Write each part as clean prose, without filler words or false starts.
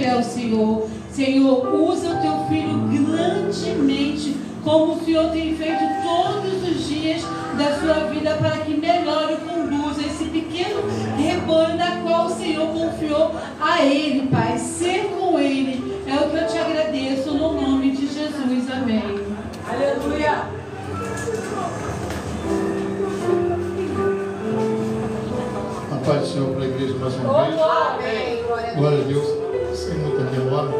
fiel, Senhor. Senhor, usa o teu filho grandemente, como o Senhor tem feito todos os dias da sua vida, para que melhore e conduza esse pequeno rebanho da qual o Senhor confiou a ele, Pai. Ser com ele é o que eu te agradeço, no nome de Jesus. Amém. Aleluia. A paz do Senhor para a igreja mais uma vez. Amém. Glória a Deus. Sem muita demora,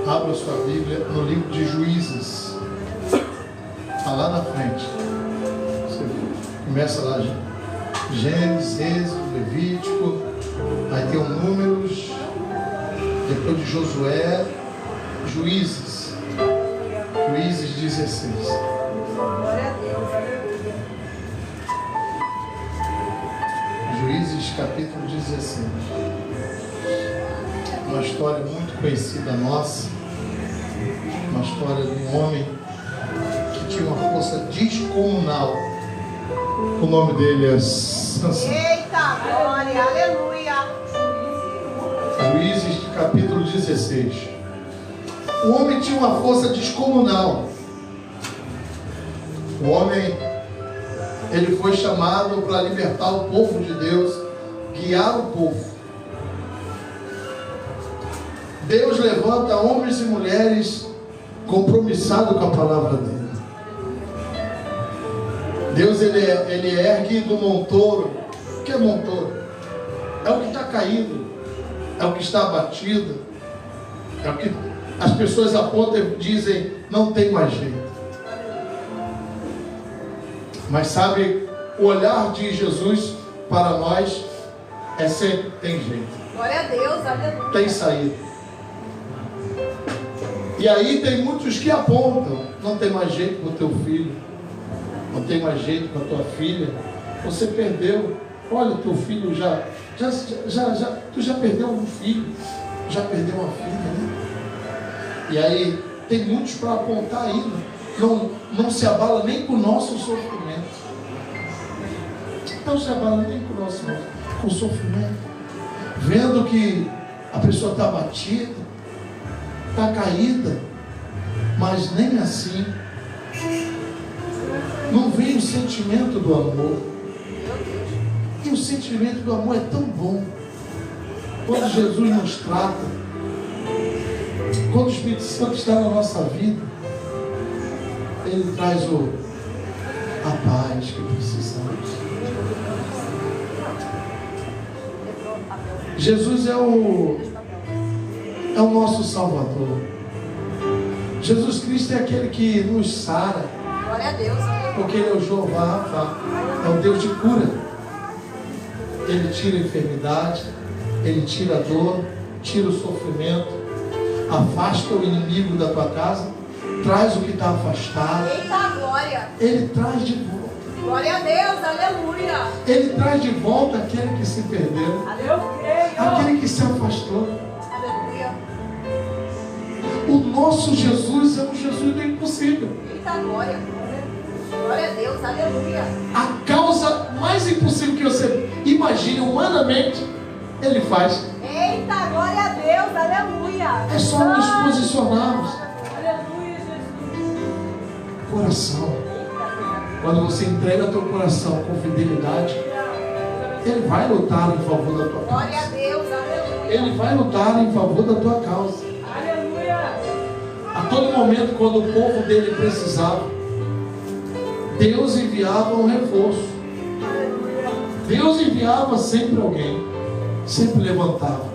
abra sua Bíblia no livro de Juízes. Está lá na frente. Você começa lá, Gênesis, Êxodo, Levítico, aí tem o Números, depois de Josué, Juízes. Juízes 16. Glória a Deus. Juízes capítulo 16. Uma história muito conhecida nossa. Uma história de um homem que tinha uma força descomunal. O nome dele é Sansão. Eita, glória, aleluia. Juízes capítulo 16. O homem tinha uma força descomunal. O homem, ele foi chamado para libertar o povo de Deus, guiar o povo. Deus levanta homens e mulheres compromissados com a palavra dele. Deus, ele ergue do montouro. O que é montouro? É o que está caído, é o que está abatido, é o que as pessoas apontam e dizem, não tem mais jeito. Mas sabe, o olhar de Jesus para nós é sempre, tem jeito. Glória a Deus, aleluia. Tem saída. E aí tem muitos que apontam, não tem mais jeito com o teu filho, não tem mais jeito com a tua filha, você perdeu. Olha, teu filho tu já perdeu um filho, já perdeu uma filha, né? E aí tem muitos para apontar ainda. Não se abala nem com o nosso sofrimento. Não se abala nem com o sofrimento. Vendo que a pessoa está batida, está caída, mas nem assim. Não vem o sentimento do amor. E o sentimento do amor é tão bom. Quando Jesus nos trata, quando o Espírito Santo está na nossa vida, ele traz a paz que precisamos. Jesus é o nosso Salvador. Jesus Cristo é aquele que nos sara. Glória a Deus. Porque ele é o Jeová, é o Deus de cura. Ele tira a enfermidade, ele tira a dor, tira o sofrimento, afasta o inimigo da tua casa, traz o que está afastado. Eita, glória. Ele traz de volta. Glória a Deus, aleluia. Ele traz de volta aquele que se perdeu, aquele que se afastou. Aleluia. O nosso Jesus é o Jesus do impossível. Eita, glória. Glória a Deus, aleluia. A causa mais impossível que você imagine humanamente, ele faz. Eita, glória a Deus, aleluia. É só nos posicionarmos. Aleluia, Jesus. Coração. Quando você entrega teu coração com fidelidade, ele vai lutar em favor da tua Glória a causa. Deus, aleluia. Ele vai lutar em favor da tua causa. Aleluia. A todo momento, quando o povo dele precisava, Deus enviava um reforço. Deus enviava sempre alguém. Sempre levantava.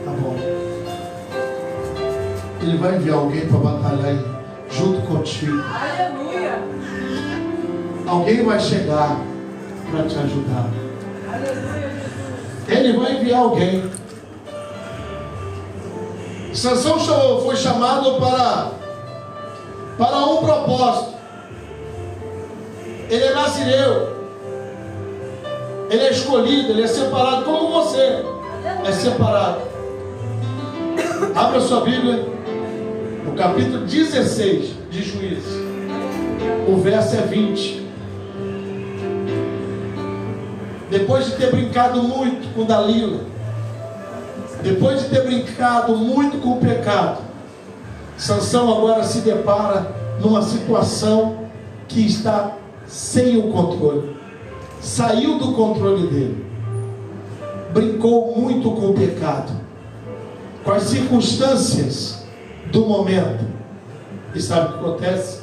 Tá bom. Ele vai enviar alguém para batalhar junto contigo. Aleluia. Alguém vai chegar para te ajudar. Aleluia, Jesus. Ele vai enviar alguém. Sansão foi chamado para um propósito. Ele é nazireu. Ele é escolhido, ele é separado como você é separado. Abra sua Bíblia no capítulo 16 de Juízes. O verso é 20. Depois de ter brincado muito com Dalila, Depois de ter brincado muito com o pecado, Sansão agora se depara numa situação que está sem o controle. Saiu do controle dele. Brincou muito com o pecado, com as circunstâncias do momento. E sabe o que acontece?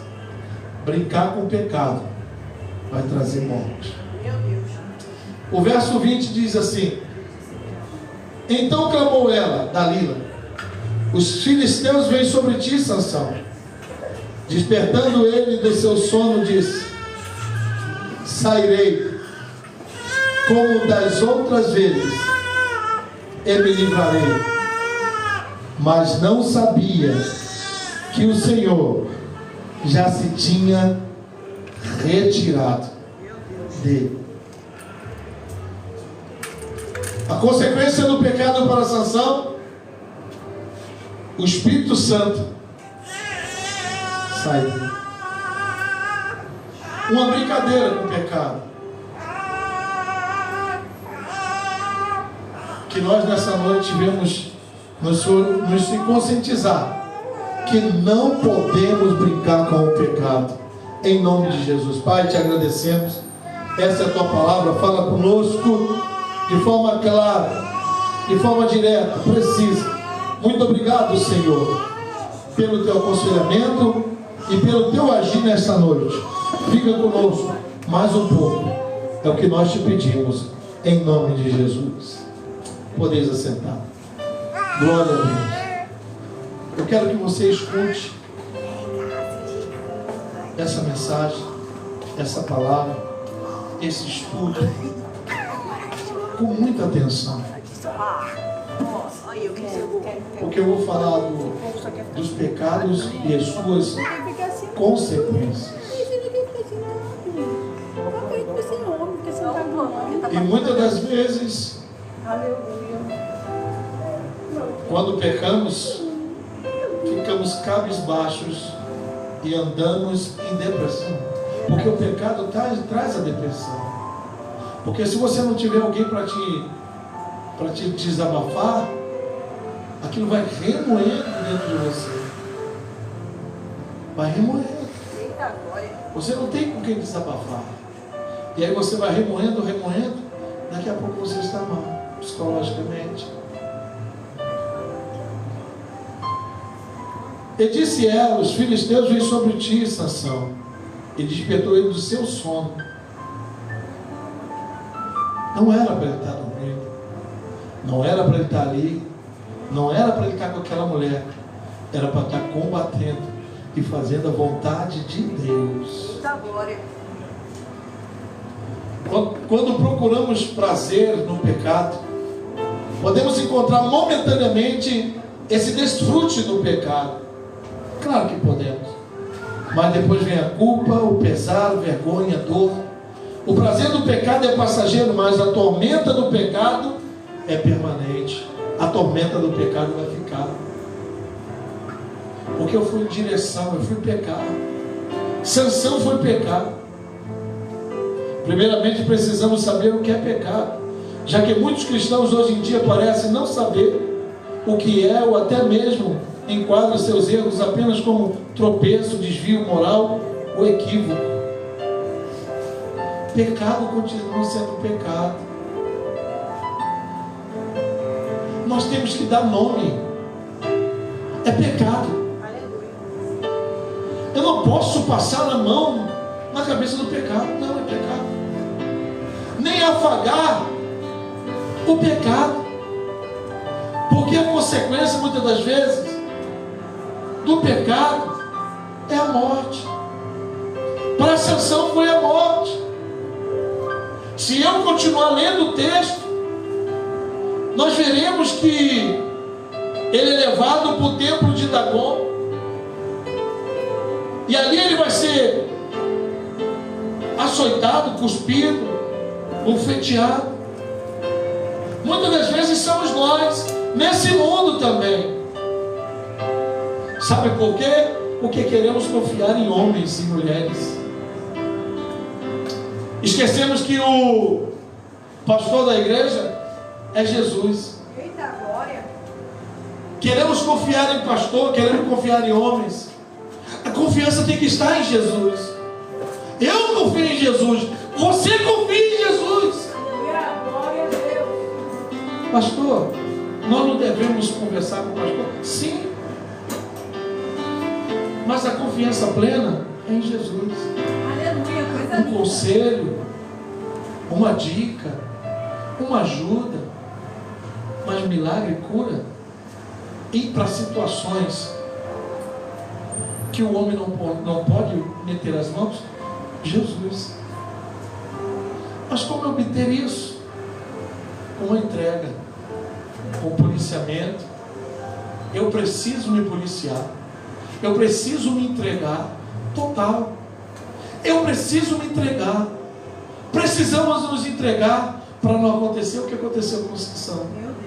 Brincar com o pecado vai trazer morte. O verso 20 diz assim: então clamou ela, Dalila: os filisteus vêm sobre ti, Sansão. Despertando ele do seu sono, disse: sairei como das outras vezes e me livrarei. Mas não sabia que o Senhor já se tinha retirado dele. A consequência do pecado para Sansão: o Espírito Santo sai dele. Uma brincadeira com o pecado, que nós nessa noite devemos nos conscientizar que não podemos brincar com o pecado, em nome de Jesus. Pai, te agradecemos. Essa é a tua palavra. Fala conosco de forma clara, de forma direta, precisa. Muito obrigado, Senhor, pelo teu aconselhamento e pelo teu agir nesta noite. Fica conosco mais um pouco, é o que nós te pedimos, em nome de Jesus. Podeis assentar. Glória a Deus. Eu quero que você escute essa mensagem, essa palavra, esse estudo com muita atenção, porque eu vou falar dos pecados e as suas consequências. E muitas das vezes, quando pecamos, ficamos cabisbaixos e andamos em depressão, porque o pecado traz a depressão. Porque se você não tiver alguém para te desabafar, aquilo vai remoendo dentro de você. Vai remoendo. Você não tem com quem desabafar. E aí você vai remoendo, daqui a pouco você está mal, psicologicamente. E disse ela: os filisteus vêm sobre ti, Sansão. E despertou ele do seu sono. Não era para ele estar dormindo, não era para ele estar ali, não era para ele estar com aquela mulher, era para estar combatendo e fazendo a vontade de Deus. Quando procuramos prazer no pecado, podemos encontrar momentaneamente esse desfrute do pecado. Claro que podemos, mas depois vem a culpa, o pesar, a vergonha, a dor. O prazer do pecado é passageiro, mas a tormenta do pecado é permanente. A tormenta do pecado vai ficar. Porque eu fui em direção, eu fui pecar. Sansão foi pecar. Primeiramente precisamos saber o que é pecado, já que muitos cristãos hoje em dia parecem não saber o que é, ou até mesmo enquadram seus erros apenas como tropeço, desvio moral ou equívoco. Pecado continua sendo pecado. Nós temos que dar nome. É pecado. Eu não posso passar a mão na cabeça do pecado. Não, é pecado. Nem afagar o pecado, porque a consequência muitas das vezes do pecado é a morte. Para Sansão foi a morte. Se eu continuar lendo o texto, nós veremos que ele é levado para o templo de Dagon, e ali ele vai ser açoitado, cuspido, bofeteado. Muitas das vezes somos nós, nesse mundo também. Sabe por quê? Porque queremos confiar em homens e mulheres. Esquecemos que o pastor da igreja é Jesus. Eita glória! Queremos confiar em pastor, queremos confiar em homens. A confiança tem que estar em Jesus. Eu confio em Jesus. Você confia em Jesus. Glória a Deus. Pastor, nós não devemos conversar com o pastor? Sim. Mas a confiança plena é em Jesus. Aleluia, coisa Um linda. conselho, uma dica, uma ajuda, mas milagre e cura. E para situações que o homem não pode meter as mãos, Jesus. Mas como obter isso? Com a entrega, com o policiamento. Eu preciso me policiar, eu preciso me entregar total. Eu preciso me entregar. Precisamos nos entregar para não acontecer o que aconteceu com Sansão. Meu Deus.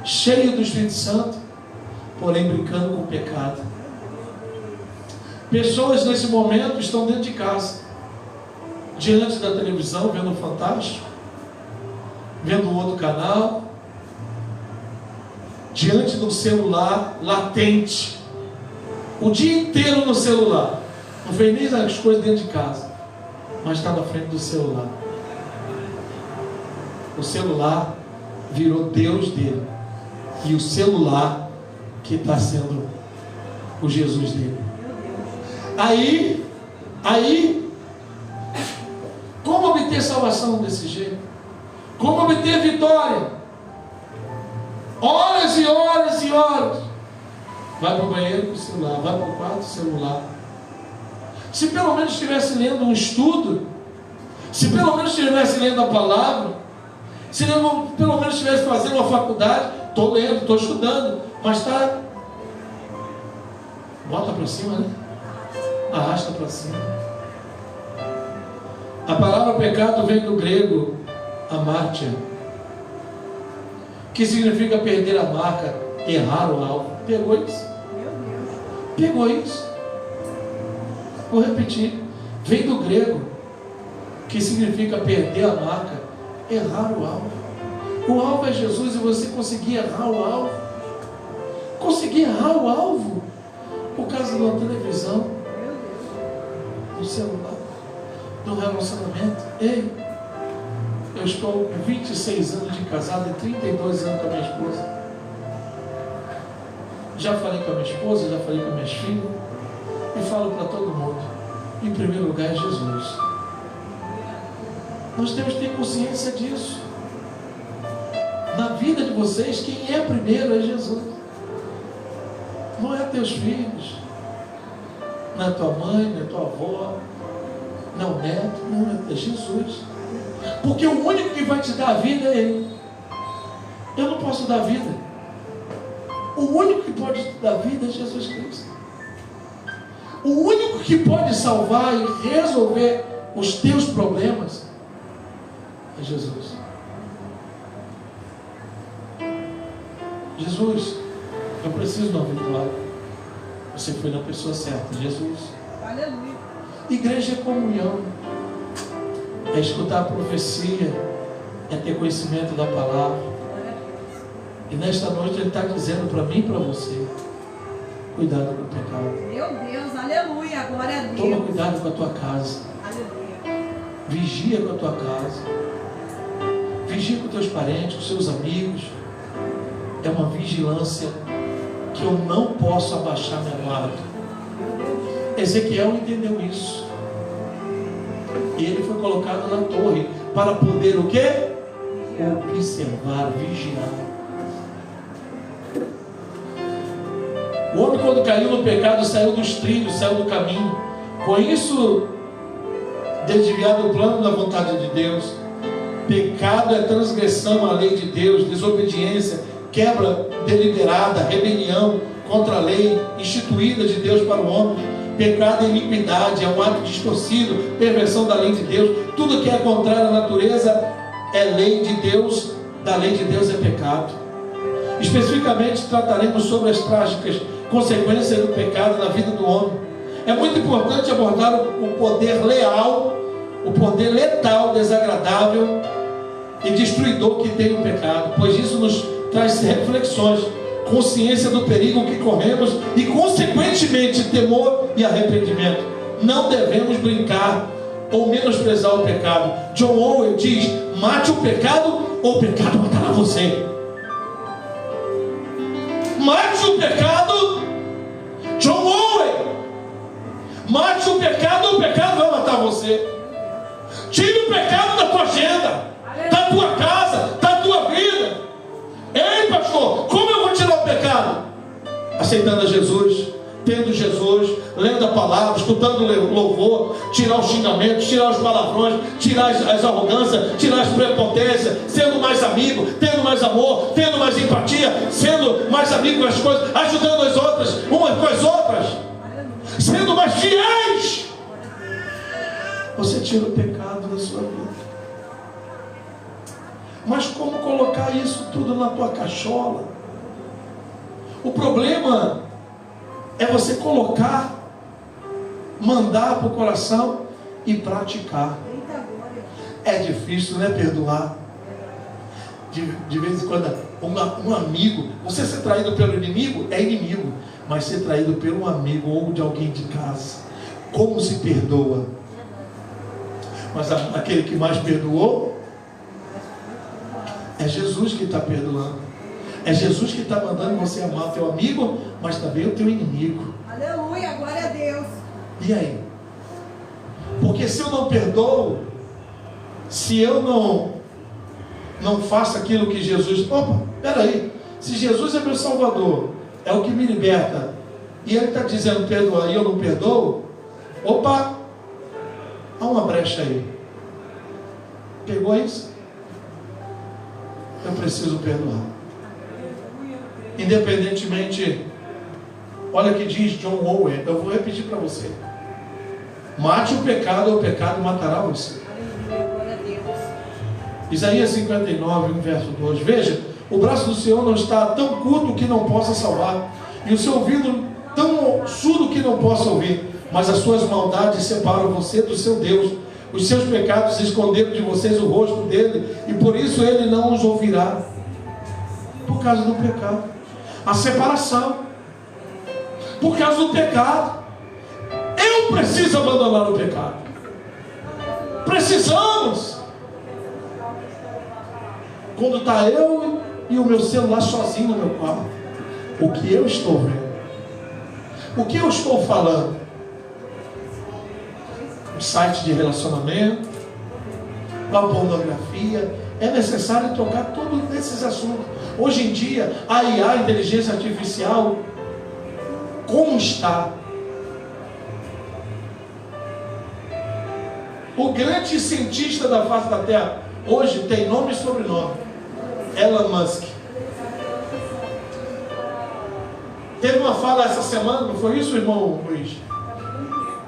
Cheio do Espírito Santo, porém brincando com o pecado. Pessoas nesse momento estão dentro de casa, diante da televisão, vendo o Fantástico, vendo outro canal, diante do celular latente, o dia inteiro no celular. Não fez nem as coisas dentro de casa, mas está na frente do celular. O celular virou Deus dele, e o celular que está sendo o Jesus dele. Aí, como obter salvação desse jeito? Como obter vitória? Horas e horas e horas. Vai para o banheiro com o celular, vai para o quarto celular. Se pelo menos estivesse lendo um estudo, se pelo menos estivesse lendo a palavra, se pelo menos estivesse fazendo uma faculdade, estou lendo, estou estudando, mas está, bota para cima, né? Arrasta para cima. A palavra pecado vem do grego amártia, que significa perder a marca, errar o alvo. Pegou isso? Pegou isso? Vou repetir. Vem do grego, que significa perder a marca, errar o alvo. O alvo é Jesus, e você conseguir errar o alvo. Conseguir errar o alvo por causa de uma televisão, do celular, do relacionamento. Ei, eu estou com 26 anos de casado e 32 anos com a minha esposa. Já falei com a minha esposa, já falei com as minhas filhas, e falo para todo mundo: em primeiro lugar é Jesus. Nós temos que ter consciência disso. Na vida de vocês, quem é primeiro é Jesus. Não é teus filhos, não é tua mãe, não é tua avó, não é o neto, não, é Jesus. Porque o único que vai te dar a vida é Ele. Eu não posso dar vida. O único que pode te dar vida é Jesus Cristo. O único que pode salvar e resolver os teus problemas é Jesus. Jesus, eu preciso de uma vitória. Você foi na pessoa certa, Jesus. Aleluia. Igreja é comunhão, é escutar a profecia, é ter conhecimento da palavra. E nesta noite Ele está dizendo para mim e para você: cuidado com o pecado. Meu Deus, aleluia, glória a Deus. Toma cuidado com a tua casa. Aleluia. Vigia com a tua casa. Vigia com teus parentes, com seus amigos. É uma vigilância que eu não posso abaixar minha guarda. Ezequiel entendeu isso. E ele foi colocado na torre para poder o quê? Observar, vigiar. O homem, quando caiu no pecado, saiu dos trilhos, saiu do caminho. Com isso, desviado do plano da vontade de Deus. Pecado é transgressão à lei de Deus, desobediência, quebra deliberada, rebelião contra a lei instituída de Deus para o homem. Pecado é iniquidade, é um ato distorcido, perversão da lei de Deus. Tudo que é contrário à natureza é lei de Deus, da lei de Deus é pecado. Especificamente trataremos sobre as trágicas consequências do pecado na vida do homem. É muito importante abordar o poder leal, o poder letal, desagradável e destruidor que tem o pecado, pois isso nos traz reflexões, consciência do perigo que corremos e, consequentemente, temor e arrependimento. Não devemos brincar ou menosprezar o pecado. John Owen diz: mate o pecado ou o pecado matará você. Mate o pecado, John Owen. Mate o pecado vai matar você. Tire o pecado da tua agenda, da tua casa, da tua vida. Ei, pastor, como eu vou tirar o pecado? Aceitando a Jesus, tendo Jesus, lendo a palavra, escutando o louvor, tirar os xingamentos, tirar os palavrões, tirar as arrogâncias, tirar as prepotências, sendo mais amigo, tendo mais amor, tendo mais empatia, sendo mais amigo com as coisas, ajudando as outras, umas com as outras, sendo mais fiéis. Você tira o pecado da sua vida. Mas como colocar isso tudo na tua cachola? O problema é você colocar, mandar para o coração e praticar. É difícil, né? Perdoar. De vez em quando, um amigo, você ser traído pelo inimigo é inimigo, mas ser traído pelo amigo ou de alguém de casa, como se perdoa? Mas aquele que mais perdoou é Jesus que está perdoando. É Jesus que está mandando você amar o teu amigo, mas também o teu inimigo. Aleluia, glória a Deus. E aí? Porque se eu não perdoo, se eu não faço aquilo que Jesus... Opa, peraí. Se Jesus é meu Salvador, é o que me liberta, e Ele está dizendo perdoar e eu não perdoo, opa, há uma brecha aí. Pegou isso? Eu preciso perdoar. Independentemente, olha o que diz John Owen, eu vou repetir para você: mate o pecado, ou o pecado matará você. Isaías 59, verso 2. Veja, o braço do Senhor não está tão curto que não possa salvar, e o seu ouvido tão surdo que não possa ouvir, mas as suas maldades separam você do seu Deus. Os seus pecados esconderam de vocês o rosto dele, e por isso ele não os ouvirá. Por causa do pecado. A separação. Por causa do pecado. Eu preciso abandonar o pecado. Precisamos. Quando está eu e o meu celular sozinho no meu quarto, o que eu estou vendo? O que eu estou falando? Um site de relacionamento, a pornografia. É necessário tocar todos esses assuntos. Hoje em dia, a IA, a inteligência artificial, como está? O grande cientista da face da Terra hoje tem nome e sobrenome: Elon Musk. Teve uma fala essa semana, não foi isso, irmão Luiz?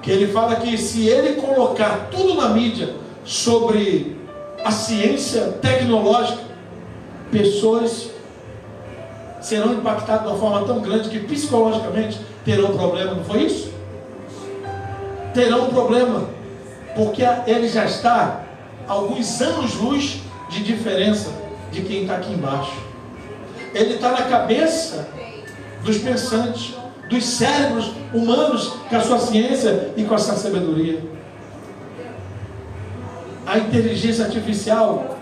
Que ele fala que se ele colocar tudo na mídia sobre a ciência tecnológica, pessoas serão impactadas de uma forma tão grande que psicologicamente terão problema, não foi isso? Terão problema, porque ele já está a alguns anos-luz de diferença de quem está aqui embaixo. Ele está na cabeça dos pensantes, dos cérebros humanos, com a sua ciência e com a sua sabedoria. A inteligência artificial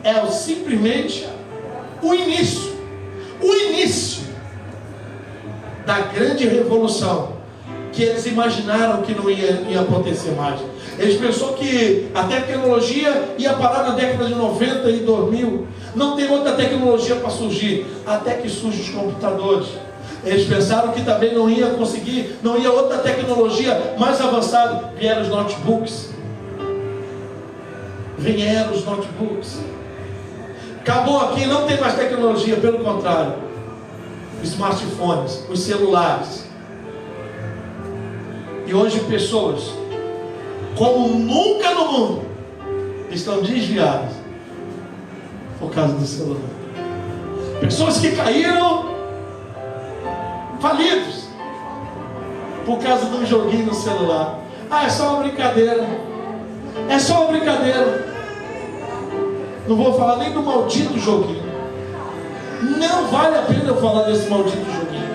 é simplesmente o início da grande revolução que eles imaginaram que não ia acontecer mais. Eles pensaram que a tecnologia ia parar na década de 90 e 2000. Não tem outra tecnologia para surgir, até que surgem os computadores. Eles pensaram que também não ia conseguir, não ia outra tecnologia mais avançada. Vieram os notebooks. Vieram os notebooks. Acabou aqui, não tem mais tecnologia, pelo contrário. Os smartphones, os celulares. E hoje pessoas, como nunca no mundo, estão desviadas por causa do celular. Pessoas que caíram falidos por causa de um joguinho no celular. Ah, é só uma brincadeira. É só uma brincadeira. Não vou falar nem do maldito joguinho. Não vale a pena eu falar desse maldito joguinho.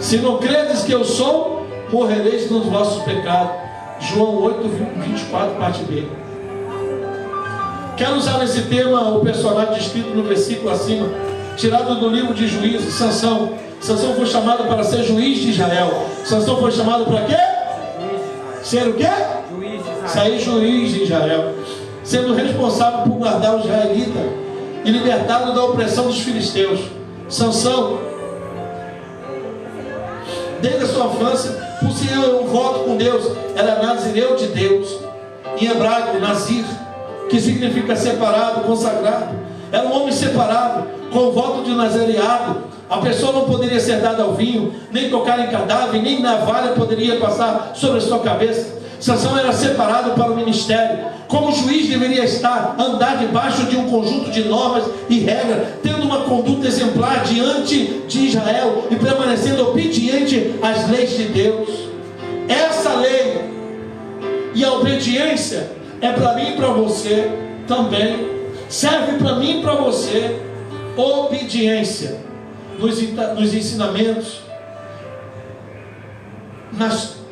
Se não credes que eu sou, morrereis nos vossos pecados. João 8, 24, parte B. Quero usar nesse tema o personagem descrito no versículo acima, tirado do livro de Juízes, Sansão. Sansão foi chamado para ser juiz de Israel. Sansão foi chamado para quê? Ser o quê? Sair juiz de Israel, sendo responsável por guardar os israelitas e libertado da opressão dos filisteus. Sansão, desde a sua infância, possuía um voto com Deus, era nazireu de Deus, em hebraico, nazir, que significa separado, consagrado. Era um homem separado, com o voto de nazareado. A pessoa não poderia ser dada ao vinho, nem tocar em cadáver, nem navalha poderia passar sobre a sua cabeça. Sansão era separado para o ministério. Como juiz deveria estar, andar debaixo de um conjunto de normas e regras, tendo uma conduta exemplar diante de Israel e permanecendo obediente às leis de Deus. Essa lei e a obediência é para mim e para você também. Serve para mim e para você. Obediência nos ensinamentos,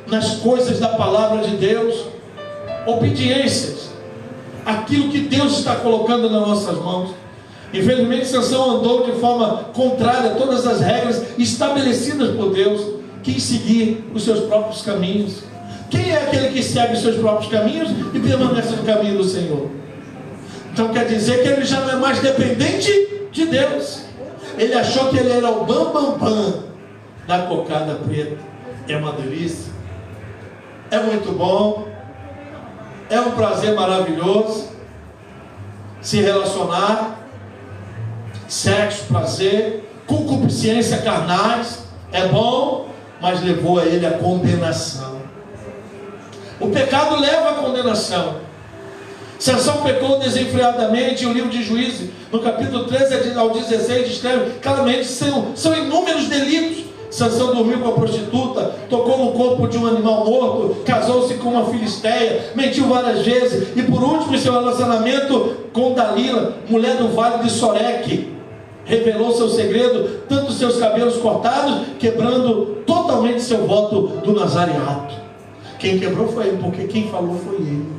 nas coisas da palavra de Deus. Obediências, aquilo que Deus está colocando nas nossas mãos. Infelizmente, Sansão andou de forma contrária a todas as regras estabelecidas por Deus, quis seguir os seus próprios caminhos. Quem é aquele que segue os seus próprios caminhos e permanece no caminho do Senhor? Então quer dizer que ele já não é mais dependente de Deus. Ele achou que ele era o bam da cocada preta. É uma delícia, é muito bom, é um prazer maravilhoso se relacionar, sexo, prazer, concupiscência carnais, é bom, mas levou a ele a condenação. O pecado leva à condenação. Sansão pecou desenfreadamente. O livro de Juízes, no capítulo 13 ao 16, descreve claramente, são inúmeros delitos. Sansão dormiu com a prostituta, tocou no corpo de um animal morto, casou-se com uma filisteia, mentiu várias vezes, e por último, em seu relacionamento com Dalila, mulher do vale de Soreque, revelou seu segredo, tanto seus cabelos cortados, quebrando totalmente seu voto do nazareato. Quem quebrou foi ele, porque quem falou foi ele.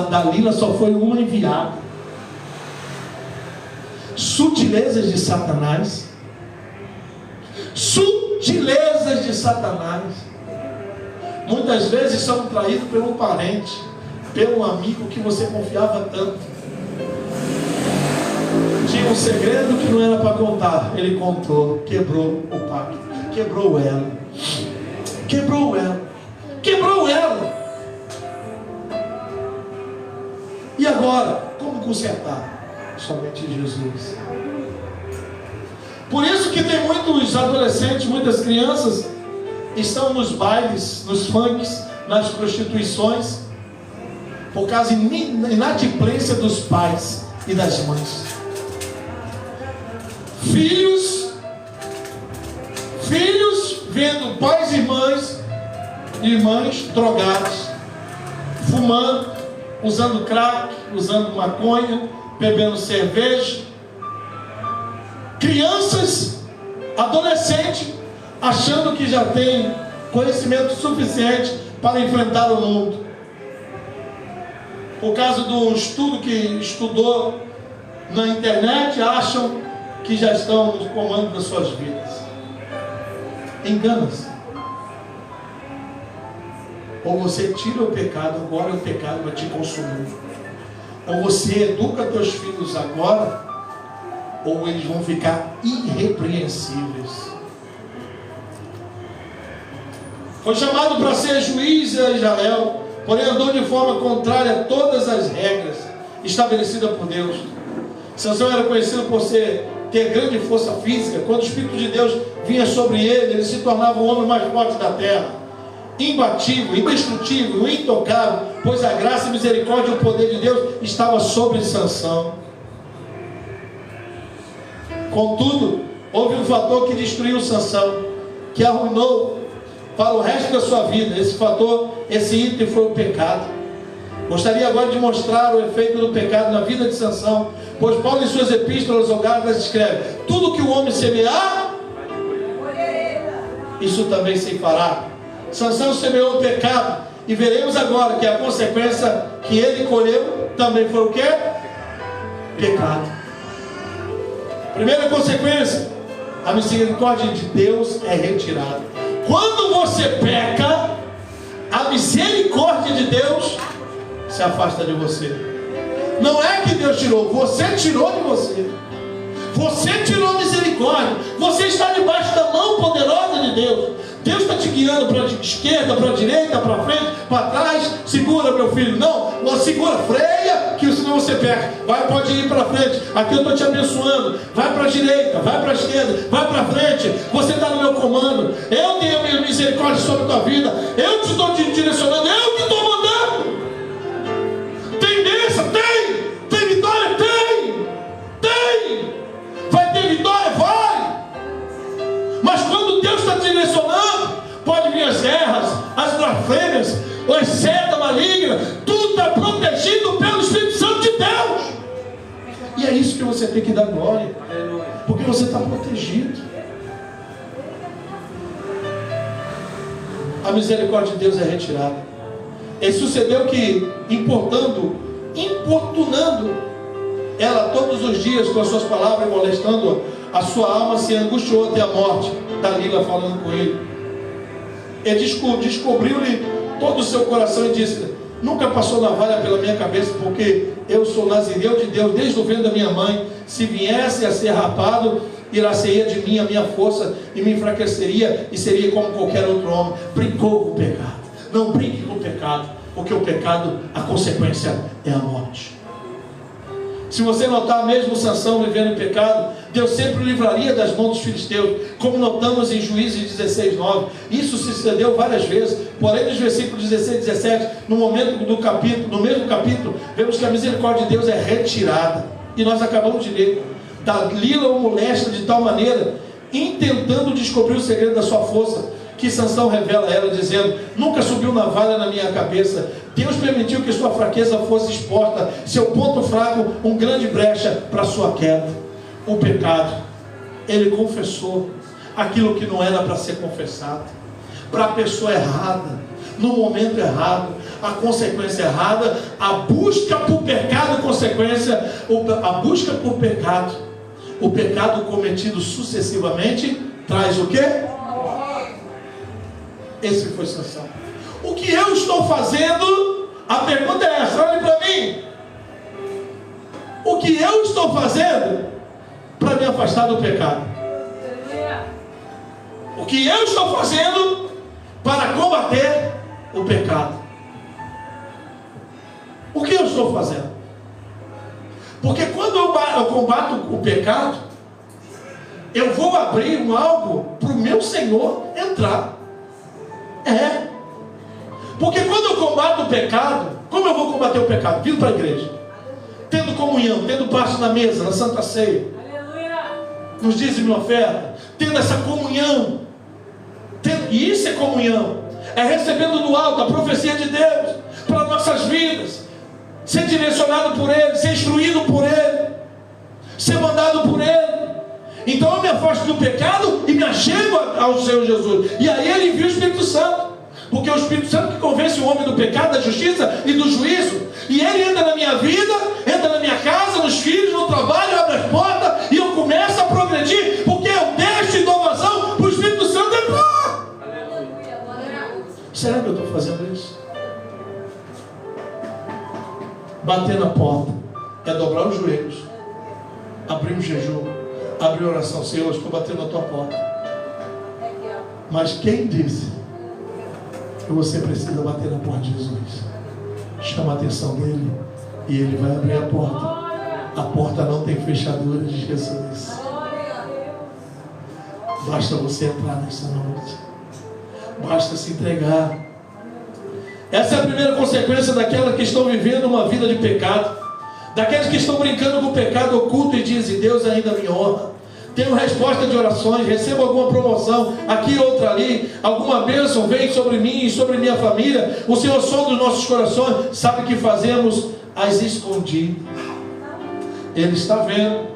Dalila só foi uma enviada. Sutilezas de Satanás. Sutilezas de Satanás. Muitas vezes somos traídos pelo parente, pelo amigo que você confiava tanto. Tinha um segredo que não era para contar, ele contou, quebrou o pacto, quebrou ela, quebrou ela, quebrou ela. E agora, como consertar? Somente Jesus. Por isso que tem muitos adolescentes, muitas crianças estão nos bailes, nos funks, nas prostituições, por causa da inadimplência dos pais e das mães. Filhos vendo pais e mães drogados, fumando, usando crack, usando maconha, bebendo cerveja. Crianças, adolescentes, achando que já tem conhecimento suficiente para enfrentar o mundo. Por causa do estudo que estudou na internet, acham que já estão no comando das suas vidas. Engana-se. Ou você tira o pecado agora, o pecado vai te consumir. Ou você educa teus filhos agora, ou eles vão ficar irrepreensíveis. Foi chamado para ser juiz a Israel, porém andou de forma contrária a todas as regras estabelecidas por Deus. Sansão era conhecido por ter grande força física. Quando o Espírito de Deus vinha sobre ele se tornava o homem mais forte da terra, imbatível, indestrutível, intocável, pois a graça, a misericórdia e o poder de Deus estava sobre Sansão. Contudo, houve um fator que destruiu Sansão, que arruinou para o resto da sua vida. Esse fator, esse item foi o pecado. Gostaria agora de mostrar o efeito do pecado na vida de Sansão, pois Paulo em suas epístolas ao Gálatas escreve: tudo que o homem semear, isso também se fará. Sansão semeou o pecado, e veremos agora que a consequência que ele colheu também foi o quê? Pecado. Primeira consequência: a misericórdia de Deus é retirada. Quando você peca, a misericórdia de Deus se afasta de você. Não é que Deus tirou, você tirou de você. Você tirou a misericórdia. Você está debaixo da mão poderosa de Deus. Deus está te guiando para a esquerda, para a direita, para frente, para trás. Segura, meu filho. Não, segura, freia, que senão você perde. Pode ir para frente. Aqui eu estou te abençoando. Vai para a direita, vai para a esquerda, vai para frente. Você está no meu comando. Eu tenho a minha misericórdia sobre a tua vida. Eu te estou te direcionando. Eu que estou mandando. Tem bênção? Tem. Tem vitória? Tem. Tem. Vai ter vitória? Vai. Mas quando Deus está direcionando, pode vir as guerras, as blasfêmias, as setas malignas, tudo está protegido pelo Espírito Santo de Deus. E é isso que você tem que dar glória, porque você está protegido. A misericórdia de Deus é retirada. E sucedeu que, importunando ela todos os dias com as suas palavras, molestando a sua alma, se angustiou até a morte. Dalila falando com ele. Ele descobriu-lhe todo o seu coração e disse: nunca passou navalha pela minha cabeça, porque eu sou nazireu de Deus desde o ventre da minha mãe. Se viesse a ser rapado, iraceia de mim a minha força e me enfraqueceria e seria como qualquer outro homem. Brincou com o pecado. Não brinque com o pecado, porque o pecado, a consequência é a morte. Se você notar, mesmo Sansão vivendo em pecado, Deus sempre o livraria das mãos dos filisteus, como notamos em Juízes 16:9. Isso se sucedeu várias vezes. Porém, nos versículos 16 e 17, no mesmo capítulo, vemos que a misericórdia de Deus é retirada. E nós acabamos de ler: Dalila o molesta de tal maneira, intentando descobrir o segredo da sua força, que Sansão revela a ela, dizendo: nunca subiu navalha na minha cabeça. Deus permitiu que sua fraqueza fosse exposta, seu ponto fraco, um grande brecha para sua queda. O pecado, ele confessou aquilo que não era para ser confessado, para a pessoa errada, no momento errado, a consequência errada, a busca por pecado, consequência, a busca por pecado, o pecado cometido sucessivamente traz o quê? Esse foi Sansão. O que eu estou fazendo? A pergunta é essa, olhe para mim. O que eu estou fazendo para me afastar do pecado? O que eu estou fazendo para combater o pecado? O que eu estou fazendo? Porque quando eu combato o pecado, eu vou abrir algo para o meu Senhor entrar. Porque quando eu combato o pecado, como eu vou combater o pecado? Vindo para a igreja, tendo comunhão, tendo parte na mesa, na Santa Ceia, nos dízimos e oferta, tendo essa comunhão, e isso é comunhão, é recebendo do alto a profecia de Deus para nossas vidas, ser direcionado por Ele, ser instruído por Ele, ser mandado por Ele. Então eu me afasto do pecado e me achego ao Senhor Jesus, e aí Ele envia o Espírito Santo, porque é o Espírito Santo que convence o homem do pecado, da justiça e do juízo. E ele entra na minha vida, entra na minha casa, nos filhos, no trabalho, abre as portas, e eu começo a progredir, porque eu deixo e dou vazão para o Espírito Santo entrar. Será que eu estou fazendo isso? Bater na porta é dobrar os joelhos, abrir um jejum, abrir oração. Senhor, eu estou batendo na tua porta. Mas quem disse que você precisa bater na porta de Jesus? Chama a atenção dele e ele vai abrir a porta. A porta não tem fechadura de Jesus. Basta você entrar nessa noite. Basta se entregar. Essa é a primeira consequência daquelas que estão vivendo uma vida de pecado, daqueles que estão brincando com o pecado oculto e dizem: Deus ainda me honra. tenho resposta de orações, recebo alguma promoção, aqui e outra ali, alguma bênção vem sobre mim e sobre minha família. O Senhor sonda os nossos corações, sabe que fazemos às escondidas. Ele está vendo.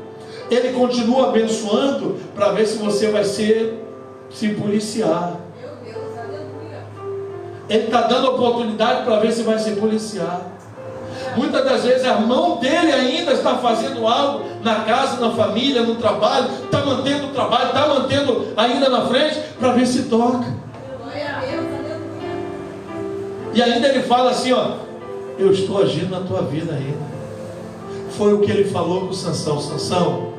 Ele continua abençoando para ver se você vai se policiar. Meu Deus, aleluia. Ele está dando oportunidade para ver se vai se policiar. Muitas das vezes a mão dele ainda está fazendo algo na casa, na família, no trabalho, está mantendo o trabalho, está mantendo ainda na frente para ver se toca. Glória a Deus, aleluia. E ainda ele fala assim, ó, eu estou agindo na tua vida ainda. Foi o que ele falou com Sansão. Sansão,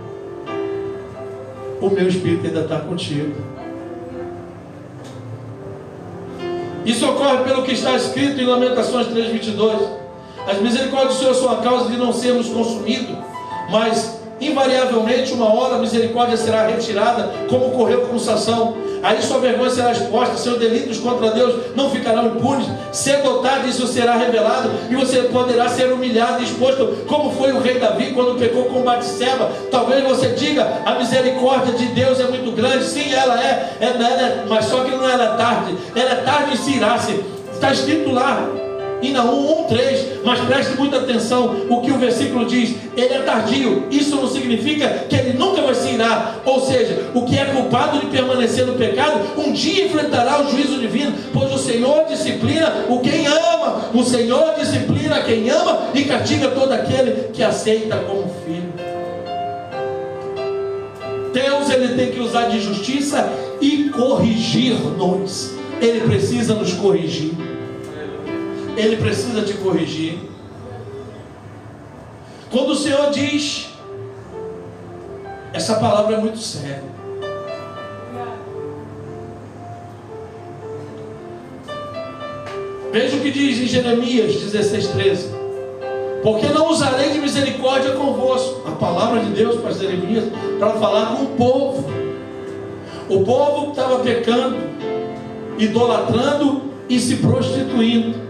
o meu espírito ainda está contigo. Isso ocorre pelo que está escrito em Lamentações 3:22. As misericórdias do Senhor são a causa de não sermos consumidos, mas invariavelmente uma hora a misericórdia será retirada, como ocorreu com Sansão. Aí sua vergonha será exposta, seus delitos contra Deus não ficarão impunes. Cedo ou tarde isso será revelado e você poderá ser humilhado e exposto, como foi o rei Davi quando pecou com Batseba. Talvez você diga, a misericórdia de Deus é muito grande. Sim, ela é, mas só que não era tarde. Ela é tarde em se irar-se. Está escrito lá em Naum 1:3, mas preste muita atenção o que o versículo diz. Ele é tardio. Isso não significa que ele nunca vai se irar. Ou seja, o que é culpado de permanecer no pecado um dia enfrentará o juízo divino, pois o Senhor disciplina o quem ama. O Senhor disciplina quem ama e castiga todo aquele que aceita como filho. Deus, ele tem que usar de justiça e corrigir-nos. Ele precisa nos corrigir. Ele precisa te corrigir. Quando o Senhor diz, essa palavra é muito séria. Veja o que diz em Jeremias 16:13. Porque não usarei de misericórdia convosco. A palavra de Deus para Jeremias, para falar com o povo. O povo estava pecando, idolatrando e se prostituindo.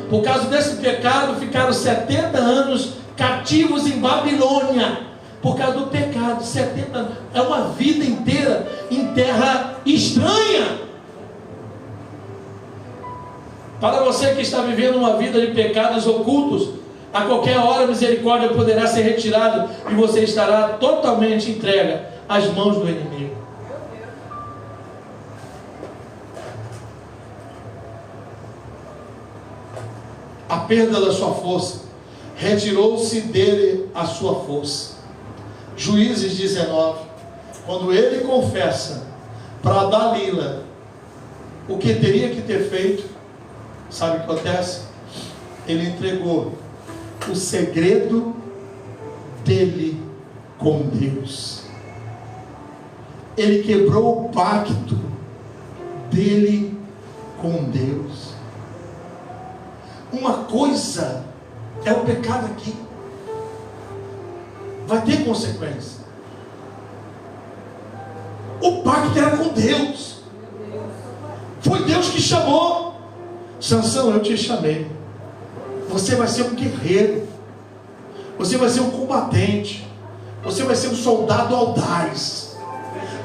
Por causa desse pecado, ficaram 70 anos cativos em Babilônia. Por causa do pecado, 70 anos. É uma vida inteira em terra estranha. Para você que está vivendo uma vida de pecados ocultos, a qualquer hora a misericórdia poderá ser retirada e você estará totalmente entregue às mãos do inimigo. A perda da sua força, retirou-se dele a sua força. Juízes 19, quando ele confessa para Dalila o que teria que ter feito, sabe o que acontece? Ele entregou o segredo dele com Deus. Ele quebrou o pacto dele com Deus. Uma coisa é o pecado aqui, vai ter consequência. O pacto era com Deus. Foi Deus que chamou. Sansão, eu te chamei. Você vai ser um guerreiro. Você vai ser um combatente. Você vai ser um soldado audaz.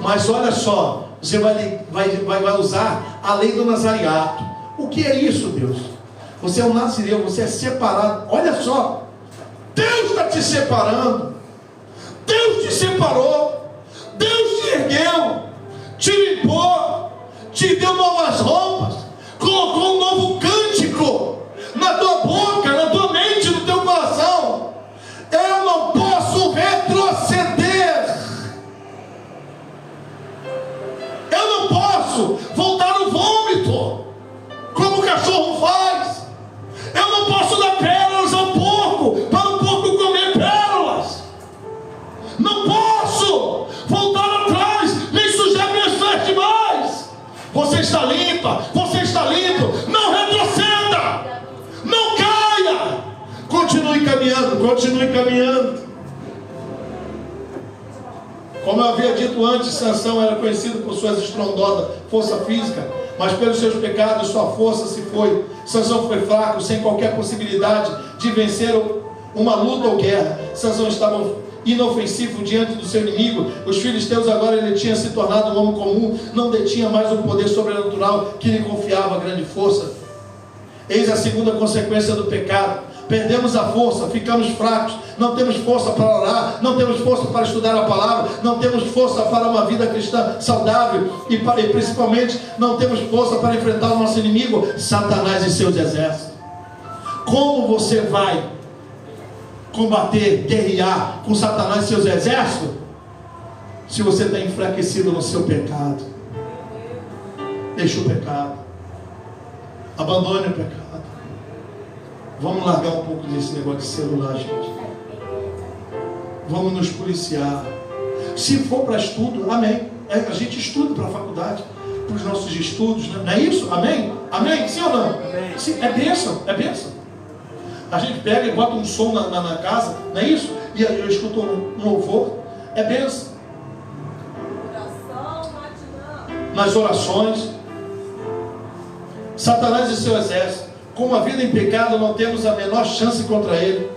Mas olha só, você vai usar a lei do Nazareato. O que é isso, Deus? Você é um nazireu, você é separado. Olha só, Deus está te separando. Deus te separou. Deus te ergueu, te limpou, te deu novas roupas, colocou um novo cântico na tua boca, na tua mente, no teu coração. Eu não posso retroceder. Eu não posso voltar no vômito, como o cachorro faz. Eu não posso dar pérolas ao porco, para o porco comer pérolas. Não posso voltar atrás, nem sujar minhas vestes mais. Você está limpa, você está limpo. Não retroceda, não caia. Continue caminhando, continue caminhando. Como eu havia dito antes, Sansão era conhecido por suas estrondosas força física, mas pelos seus pecados sua força se foi. Sansão foi fraco, sem qualquer possibilidade de vencer uma luta ou guerra. Sansão estava inofensivo diante do seu inimigo. Os filisteus agora ele tinha se tornado um homem comum, não detinha mais o poder sobrenatural que lhe confiava grande força. Eis a segunda consequência do pecado: perdemos a força, ficamos fracos, não temos força para orar, não temos força para estudar a palavra, não temos força para uma vida cristã saudável e principalmente não temos força para enfrentar o nosso inimigo, Satanás e seus exércitos. Como você vai combater, guerrear com Satanás e seus exércitos se você está enfraquecido no seu pecado? Deixa o pecado, abandone o pecado. Vamos largar um pouco desse negócio de celular, gente. Vamos nos policiar. Se for para estudo, amém. A gente estuda para a faculdade, para os nossos estudos, né? Não é isso? Amém? Amém? Sim ou não? Amém. Sim, é bênção, é bênção. A gente pega e bota um som na casa, não é isso? E eu escuto um louvor, é bênção. Nas orações. Satanás e seu exército. Com a vida em pecado, não temos a menor chance contra ele.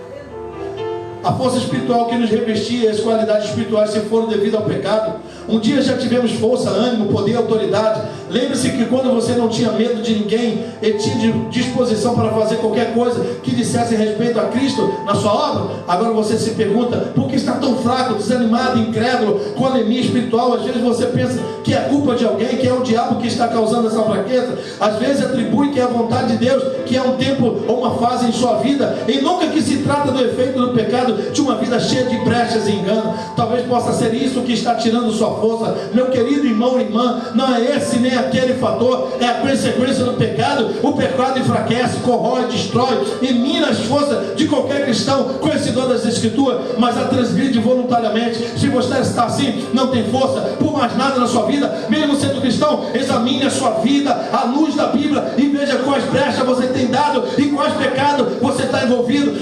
A força espiritual que nos revestia e as qualidades espirituais se foram devido ao pecado. Um dia já tivemos força, ânimo, poder, autoridade. Lembre-se que quando você não tinha medo de ninguém e tinha disposição para fazer qualquer coisa que dissesse respeito a Cristo na sua obra, agora você se pergunta: por que está tão fraco, desanimado, incrédulo, com anemia espiritual? Às vezes você pensa que é culpa de alguém, que é o diabo que está causando essa fraqueza. Às vezes atribui que é a vontade de Deus, que é um tempo ou uma fase em sua vida, e nunca que se trata do efeito do pecado de uma vida cheia de brechas e engano. Talvez possa ser isso que está tirando sua força. Meu querido irmão e irmã, não é esse nem aquele fator, é a consequência do pecado. O pecado enfraquece, corrói, destrói e mina as forças de qualquer cristão conhecedor das Escrituras, mas a transgride voluntariamente. Se você está assim, não tem força por mais nada na sua vida, mesmo sendo cristão, examine a sua vida à luz da Bíblia e veja quais brechas você tem dado e quais pecados você está envolvido.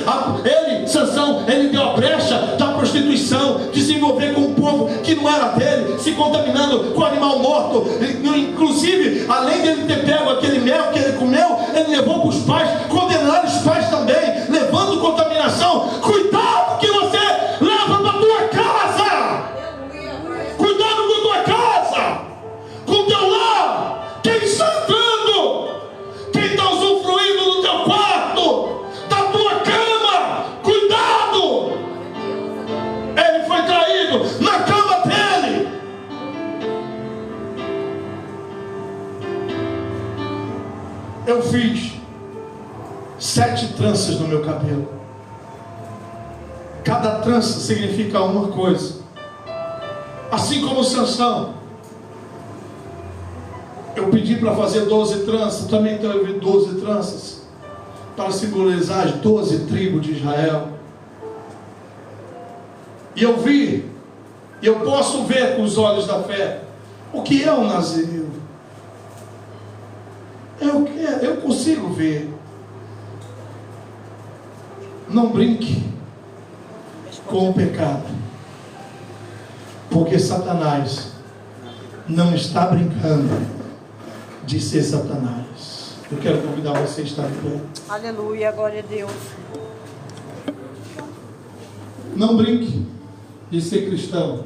Sansão, ele deu a brecha da prostituição, de se envolver com um povo que não era dele, se contaminando com animal morto. Inclusive, além dele ter pego aquele mel que ele comeu, ele levou para os pais, condenaram os pais também, levando contaminação. Cuidado que você leva para a tua casa. Cuidado com a tua casa, com o teu lar. Quem está entrando, quem está usufruindo do teu quarto, da tua cama, cuidado. Ele foi traído na cama dele. Eu fiz 7 tranças no meu cabelo. Cada trança significa uma coisa. Assim como Sansão, eu pedi para fazer 12 tranças. Também teve 12 tranças para simbolizar as 12 tribos de Israel. E eu vi, eu posso ver com os olhos da fé o que é um nazireu. Eu consigo ver. Não brinque com o pecado, porque Satanás não está brincando de ser Satanás. Eu quero convidar você a estar de pé. Aleluia, glória a Deus. Não brinque de ser cristão.